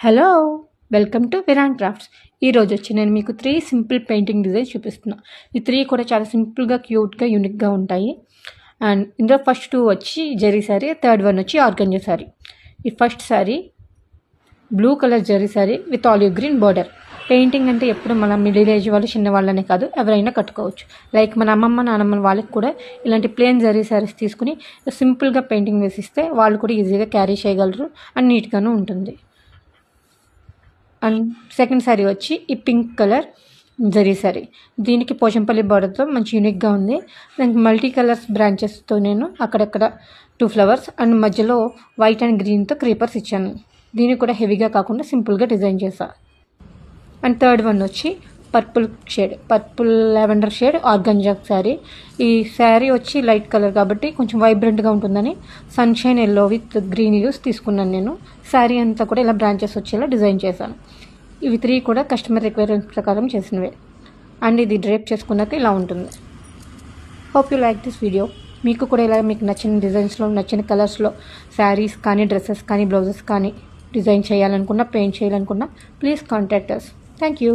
Hello! Welcome to Virar crafts. ఈరోజు వచ్చి నేను మీకు 3 సింపుల్ పెయింటింగ్ డిజైన్స్ చూపిస్తున్నా. ఈ 3 కూడా చాలా సింపుల్‌గా, క్యూట్‌గా, యూనిక్‌గా ఉంటాయి. అండ్ ఇందులో ఫస్ట్ 2 వచ్చి జరీ సారీ, థర్డ్ వన్ వచ్చి ఆర్గంజా సారీ. ఈ first sorry blue colour zari sorry with olive green border. Painting అంటే ఎప్పుడు మన మిడిల్ ఏజ్ వాళ్ళు, చిన్నవాళ్ళనే కాదు ఎవరైనా కట్టుకోవచ్చు. లైక్ మన అమ్మమ్మ, నానమ్మ వాళ్ళకి కూడా ఇలాంటి ప్లెయిన్ జరీ సారీస్ తీసుకుని సింపుల్‌గా పెయింటింగ్ వేసిస్తే వాళ్ళు కూడా ఈజీగా క్యారీ చేయగలరు అండ్ నీట్‌గాను ఉంటుంది. అండ్ సెకండ్ శారీ వచ్చి ఈ పింక్ కలర్ జరీ శారీ. దీనికి పోచంపల్లి బార్డర్తో మంచి యూనిక్గా ఉంది. దానికి మల్టీ కలర్స్ బ్రాంచెస్తో నేను అక్కడక్కడ 2 ఫ్లవర్స్ అండ్ మధ్యలో వైట్ అండ్ గ్రీన్తో క్రీపర్స్ ఇచ్చాను. దీన్ని కూడా హెవీగా కాకుండా సింపుల్గా డిజైన్ చేశా. అండ్ థర్డ్ వన్ వచ్చి purple lavender shade organza sari. ఈ శారీ వచ్చి లైట్ కలర్ కాబట్టి కొంచెం వైబ్రెంట్గా ఉంటుందని sunshine yellow with green leaves తీసుకున్నాను నేను. శారీ అంతా కూడా ఇలా బ్రాంచెస్ వచ్చేలా డిజైన్ చేశాను. ఇవి 3 కూడా కస్టమర్ రిక్వైర్మెంట్ ప్రకారం చేసినవే. అండ్ ఇది డ్రేప్ చేసుకున్నాక ఇలా ఉంటుంది. Hope you like this video. మీకు కూడా ఇలా మీకు నచ్చిన డిజైన్స్లో, నచ్చిన కలర్స్లో శారీస్ కానీ, డ్రెస్సెస్ కానీ, బ్లౌజెస్ కానీ డిజైన్ చేయాలనుకున్నా, పెయింట్ చేయాలనుకున్నా please contact us. Thank you.